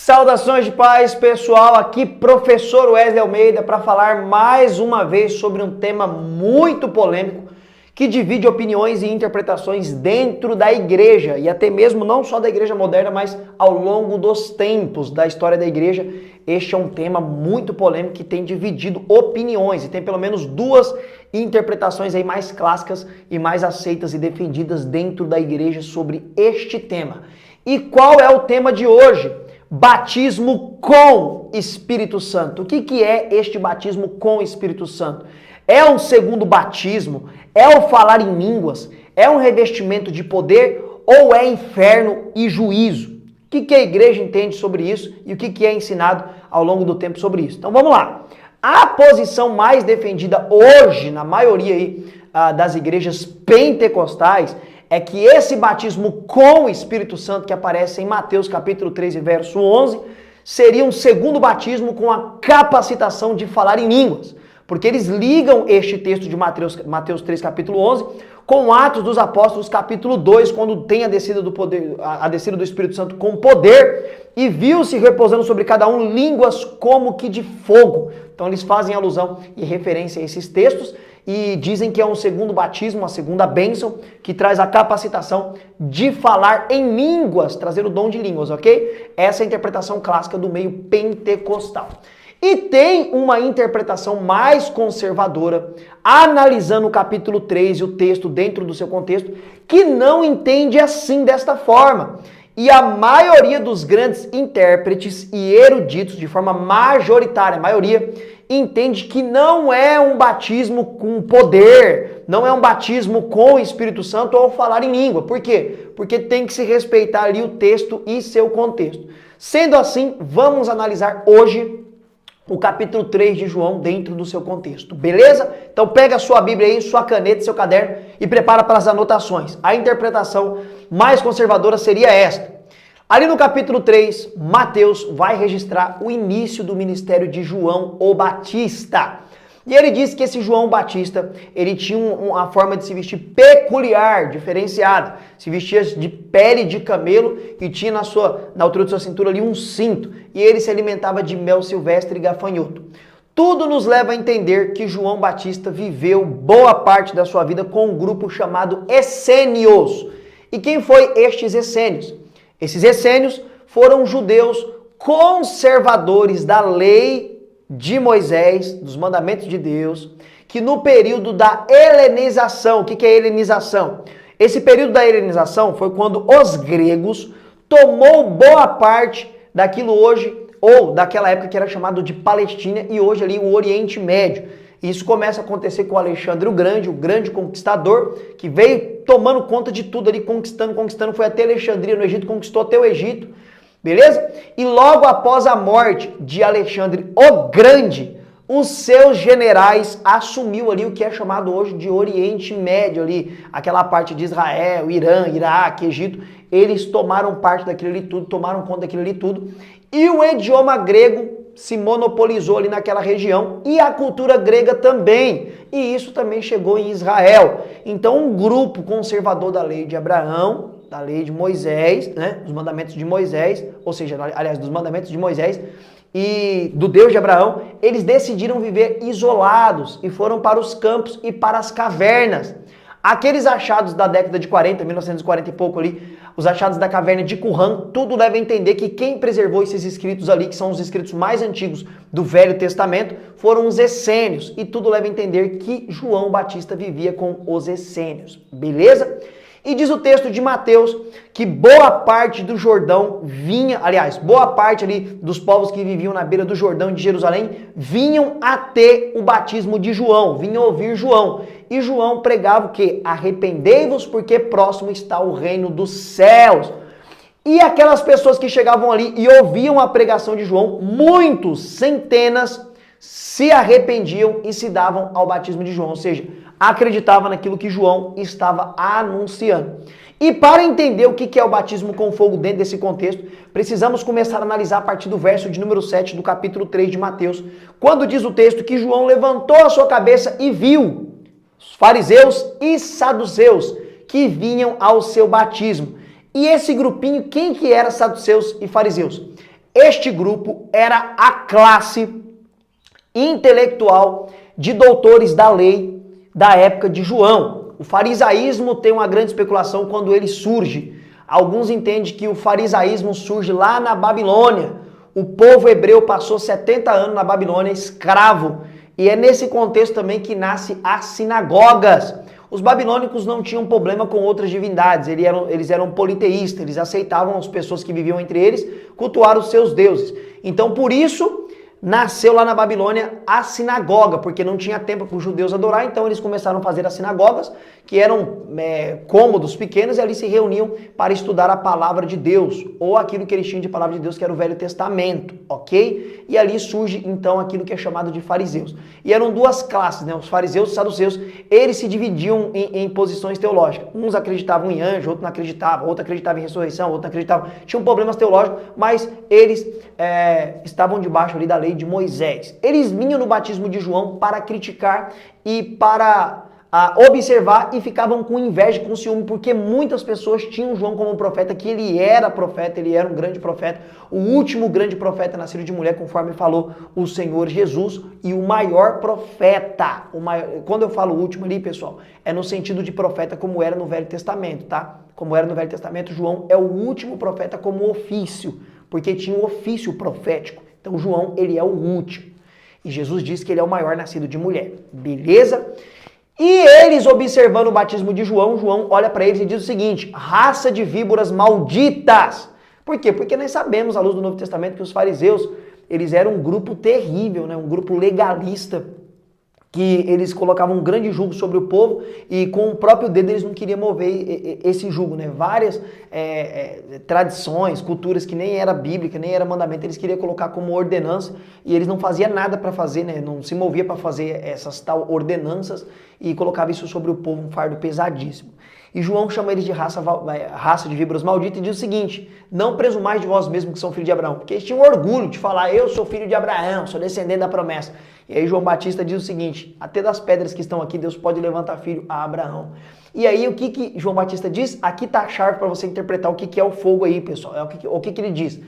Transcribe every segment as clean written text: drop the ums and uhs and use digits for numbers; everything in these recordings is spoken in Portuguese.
Saudações de paz, pessoal, aqui professor Wesley Almeida para falar mais uma vez sobre um tema muito polêmico que divide opiniões e interpretações dentro da igreja e até mesmo não só da igreja moderna, mas ao longo dos tempos da história da igreja. Este é um tema muito polêmico que tem dividido opiniões e tem pelo menos duas interpretações aí mais clássicas e mais aceitas e defendidas dentro da igreja sobre este tema. E qual é o tema de hoje? Batismo com Espírito Santo. O que é este batismo com Espírito Santo? É um segundo batismo? É o falar em línguas? É um revestimento de poder? Ou é inferno e juízo? O que a igreja entende sobre isso e o que é ensinado ao longo do tempo sobre isso? Então vamos lá. A posição mais defendida hoje, na maioria aí, das igrejas pentecostais, é que esse batismo com o Espírito Santo que aparece em Mateus capítulo 3 e verso 11, seria um segundo batismo com a capacitação de falar em línguas. Porque eles ligam este texto de Mateus 3 capítulo 11 com Atos dos Apóstolos capítulo 2, quando tem a descida do Espírito Santo com poder, e viu-se repousando sobre cada um línguas como que de fogo. Então eles fazem alusão e referência a esses textos, e dizem que é um segundo batismo, uma segunda bênção, que traz a capacitação de falar em línguas, trazer o dom de línguas, ok? Essa é a interpretação clássica do meio pentecostal. E tem uma interpretação mais conservadora, analisando o capítulo 3 e o texto dentro do seu contexto, que não entende assim, desta forma. E a maioria dos grandes intérpretes e eruditos, de forma majoritária, a maioria, entende que não é um batismo com poder, não é um batismo com o Espírito Santo ou falar em língua. Por quê? Porque tem que se respeitar ali o texto e seu contexto. Sendo assim, vamos analisar hoje o capítulo 3 de João dentro do seu contexto, beleza? Então pega a sua Bíblia aí, sua caneta, seu caderno e prepara para as anotações. A interpretação mais conservadora seria esta. Ali no capítulo 3, Mateus vai registrar o início do ministério de João o Batista. E ele diz que esse João Batista, ele tinha uma forma de se vestir peculiar, diferenciada. Se vestia de pele de camelo e tinha na altura de sua cintura ali um cinto. E ele se alimentava de mel silvestre e gafanhoto. Tudo nos leva a entender que João Batista viveu boa parte da sua vida com um grupo chamado essênios. E quem foi estes essênios? Esses essênios foram judeus conservadores da lei de Moisés, dos mandamentos de Deus, que no período da helenização, o que é helenização? Esse período da helenização foi quando os gregos tomou boa parte daquilo hoje, ou daquela época que era chamado de Palestina e hoje ali o Oriente Médio. Isso começa a acontecer com Alexandre o grande conquistador, que veio tomando conta de tudo ali, conquistando, foi até Alexandria no Egito, conquistou até o Egito, beleza? E logo após a morte de Alexandre o Grande, os seus generais assumiu ali o que é chamado hoje de Oriente Médio ali, aquela parte de Israel, Irã, Iraque, Egito, eles tomaram parte daquilo ali tudo, tomaram conta daquilo ali tudo, e o idioma grego se monopolizou ali naquela região e a cultura grega também. E isso também chegou em Israel. Então um grupo conservador da lei de Abraão, da lei de Moisés, né, dos mandamentos de Moisés, ou seja, aliás, dos mandamentos de Moisés e do Deus de Abraão, eles decidiram viver isolados e foram para os campos e para as cavernas. Aqueles achados da década de 40, 1940 e pouco ali, os achados da caverna de Qumran, tudo leva a entender que quem preservou esses escritos ali, que são os escritos mais antigos do Velho Testamento, foram os essênios. E tudo leva a entender que João Batista vivia com os essênios. Beleza? E diz o texto de Mateus que boa parte do Jordão vinha, aliás, boa parte ali dos povos que viviam na beira do Jordão de Jerusalém, vinham a ter o batismo de João, vinham ouvir João. E João pregava o quê? Arrependei-vos porque próximo está o reino dos céus. E aquelas pessoas que chegavam ali e ouviam a pregação de João, muitos, centenas, se arrependiam e se davam ao batismo de João, ou seja, acreditavam naquilo que João estava anunciando. E para entender o que é o batismo com fogo dentro desse contexto, precisamos começar a analisar a partir do verso de número 7 do capítulo 3 de Mateus, quando diz o texto que João levantou a sua cabeça e viu os fariseus e saduceus que vinham ao seu batismo. E esse grupinho, quem que era saduceus e fariseus? Este grupo era a classe intelectual de doutores da lei da época de João. O farisaísmo tem uma grande especulação quando ele surge. Alguns entendem que o farisaísmo surge lá na Babilônia. O povo hebreu passou 70 anos na Babilônia escravo. E é nesse contexto também que nasce as sinagogas. Os babilônicos não tinham problema com outras divindades, eles eram politeístas, eles aceitavam as pessoas que viviam entre eles cultuar os seus deuses. Então, por isso, nasceu lá na Babilônia a sinagoga, porque não tinha tempo para os judeus adorar, então eles começaram a fazer as sinagogas, que eram cômodos pequenos, e ali se reuniam para estudar a palavra de Deus, ou aquilo que eles tinham de palavra de Deus, que era o Velho Testamento, ok? E ali surge, então, aquilo que é chamado de fariseus. E eram duas classes, né? Os fariseus e os saduceus, eles se dividiam em posições teológicas. Uns acreditavam em anjo, outros não acreditavam, outro acreditava em ressurreição, outro não acreditava. Tinham problemas teológicos, mas eles estavam debaixo ali da lei de Moisés. Eles vinham no batismo de João para criticar e para observar e ficavam com inveja, com ciúme, porque muitas pessoas tinham João como um profeta, que ele era profeta, ele era um grande profeta, o último grande profeta nascido de mulher, conforme falou o Senhor Jesus, e o maior profeta. Quando eu falo último ali, pessoal, é no sentido de profeta como era no Velho Testamento, tá? Como era no Velho Testamento, João é o último profeta como ofício, porque tinha um ofício profético. Então João, ele é o último. E Jesus diz que ele é o maior nascido de mulher. Beleza? E eles, observando o batismo de João, João olha para eles e diz o seguinte: raça de víboras malditas. Por quê? Porque nós sabemos, à luz do Novo Testamento, que os fariseus, eles eram um grupo terrível, né? Um grupo legalista, que eles colocavam um grande jugo sobre o povo e com o próprio dedo eles não queriam mover esse jugo, né? Várias tradições, culturas que nem era bíblica, nem era mandamento, eles queriam colocar como ordenança e eles não faziam nada para fazer, né? Não se movia para fazer essas tal ordenanças e colocava isso sobre o povo, um fardo pesadíssimo. E João chama eles de raça de víboras malditas e diz o seguinte: não presumais de vós mesmos que são filhos de Abraão. Porque eles tinham orgulho de falar: eu sou filho de Abraão, sou descendente da promessa. E aí João Batista diz o seguinte: até das pedras que estão aqui, Deus pode levantar filho a Abraão. E aí o que João Batista diz? Aqui está a chave para você interpretar o que é o fogo aí, pessoal. O que ele diz?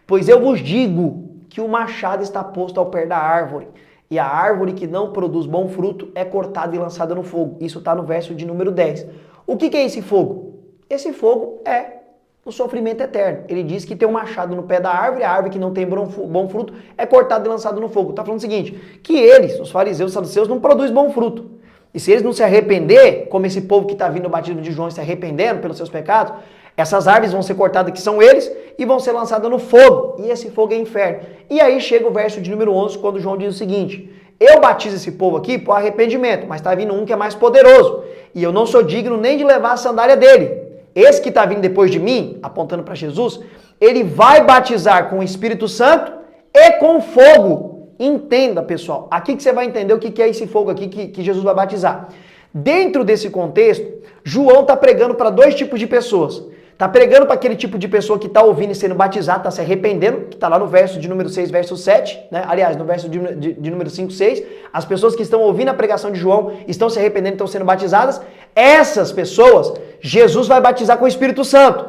Pois eu vos digo que o machado está posto ao pé da árvore. E a árvore que não produz bom fruto é cortada e lançada no fogo. Isso está no verso de número 10. O que é esse fogo? Esse fogo é o sofrimento eterno. Ele diz que tem um machado no pé da árvore, a árvore que não tem bom fruto é cortada e lançada no fogo. Está falando o seguinte, que eles, os fariseus e saduceus, não produzem bom fruto. E se eles não se arrepender, como esse povo que está vindo no batismo de João se arrependendo pelos seus pecados, essas árvores vão ser cortadas, que são eles, e vão ser lançadas no fogo. E esse fogo é inferno. E aí chega o verso de número 11, quando João diz o seguinte: eu batizo esse povo aqui por arrependimento, mas está vindo um que é mais poderoso. E eu não sou digno nem de levar a sandália dele. Esse que está vindo depois de mim, apontando para Jesus, ele vai batizar com o Espírito Santo e com fogo. Entenda, pessoal. Aqui que você vai entender o que é esse fogo aqui que Jesus vai batizar. Dentro desse contexto, João está pregando para dois tipos de pessoas. Está pregando para aquele tipo de pessoa que está ouvindo e sendo batizado, está se arrependendo, que está lá no verso de número 6, verso 7, né? Aliás, no verso de número 5, 6, as pessoas que estão ouvindo a pregação de João estão se arrependendo, estão sendo batizadas. Essas pessoas, Jesus vai batizar com o Espírito Santo.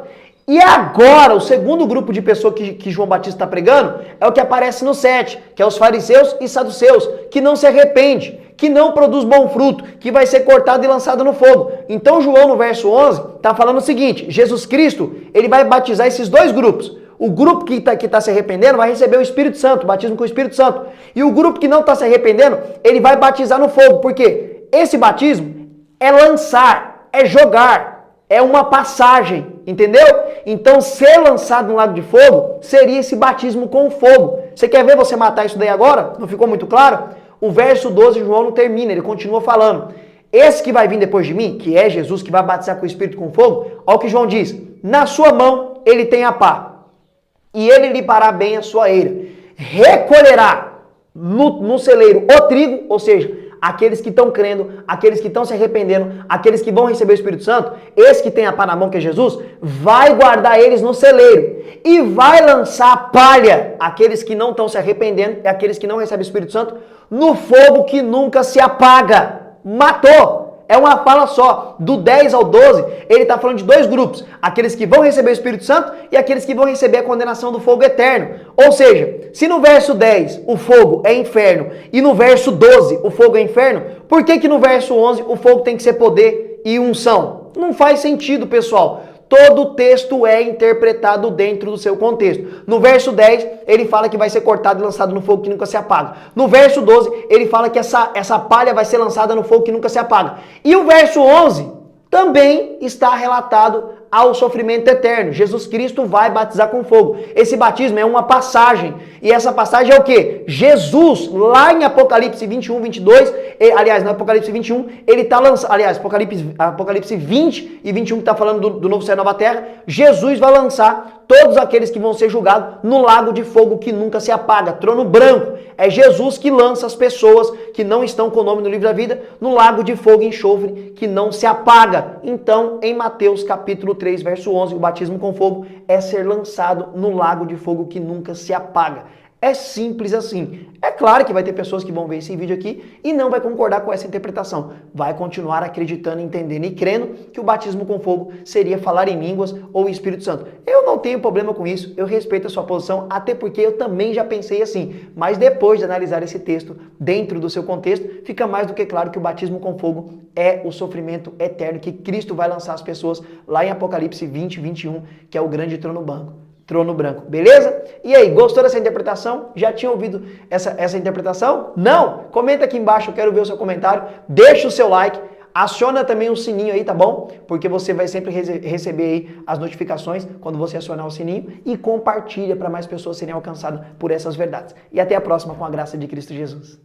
E agora, o segundo grupo de pessoas que João Batista está pregando é o que aparece no 7, que é os fariseus e saduceus, que não se arrepende, que não produz bom fruto, que vai ser cortado e lançado no fogo. Então João, no verso 11, está falando o seguinte: Jesus Cristo, ele vai batizar esses dois grupos. O grupo que está se arrependendo vai receber o Espírito Santo, o batismo com o Espírito Santo. E o grupo que não está se arrependendo, ele vai batizar no fogo. Por quê? Esse batismo é lançar, é jogar. É uma passagem, entendeu? Então, ser lançado no lago de fogo seria esse batismo com fogo. Você quer ver você matar isso daí agora? Não ficou muito claro? O verso 12 de João não termina, ele continua falando. Esse que vai vir depois de mim, que é Jesus, que vai batizar com o Espírito com fogo, olha o que João diz: na sua mão ele tem a pá, e ele limpará bem a sua eira. Recolherá no celeiro o trigo, ou seja, aqueles que estão crendo, aqueles que estão se arrependendo, aqueles que vão receber o Espírito Santo, esse que tem a pá na mão, que é Jesus, vai guardar eles no celeiro e vai lançar a palha, aqueles que não estão se arrependendo e aqueles que não recebem o Espírito Santo, no fogo que nunca se apaga. Matou! é uma fala só. Do 10 ao 12, ele está falando de dois grupos. Aqueles que vão receber o Espírito Santo e aqueles que vão receber a condenação do fogo eterno. Ou seja, se no verso 10 o fogo é inferno e no verso 12 o fogo é inferno, por que no verso 11 o fogo tem que ser poder e unção? Não faz sentido, pessoal. Todo texto é interpretado dentro do seu contexto. No verso 10, ele fala que vai ser cortado e lançado no fogo que nunca se apaga. No verso 12, ele fala que essa palha vai ser lançada no fogo que nunca se apaga. E o verso 11 também está relatado ao sofrimento eterno. Jesus Cristo vai batizar com fogo. Esse batismo é uma passagem. E essa passagem é o quê? Jesus, lá em Apocalipse 21, 22, aliás, no Apocalipse 21, ele está lançando, aliás, Apocalipse 20 e 21, que está falando do novo céu e nova terra, Jesus vai lançar todos aqueles que vão ser julgados no lago de fogo que nunca se apaga, trono branco. É Jesus que lança as pessoas que não estão com o nome no livro da vida no lago de fogo e enxofre que não se apaga. Então, em Mateus capítulo 3, verso 11, o batismo com fogo é ser lançado no lago de fogo que nunca se apaga. É simples assim. É claro que vai ter pessoas que vão ver esse vídeo aqui e não vai concordar com essa interpretação. Vai continuar acreditando, entendendo e crendo que o batismo com fogo seria falar em línguas ou Espírito Santo. Eu não tenho problema com isso, eu respeito a sua posição, até porque eu também já pensei assim. Mas depois de analisar esse texto dentro do seu contexto, fica mais do que claro que o batismo com fogo é o sofrimento eterno que Cristo vai lançar as pessoas lá em Apocalipse 20, 21, que é o grande trono branco, beleza? E aí, gostou dessa interpretação? Já tinha ouvido essa interpretação? Não? Comenta aqui embaixo, eu quero ver o seu comentário, deixa o seu like, aciona também o sininho aí, tá bom? Porque você vai sempre receber aí as notificações quando você acionar o sininho e compartilha para mais pessoas serem alcançadas por essas verdades. E até a próxima com a graça de Cristo Jesus.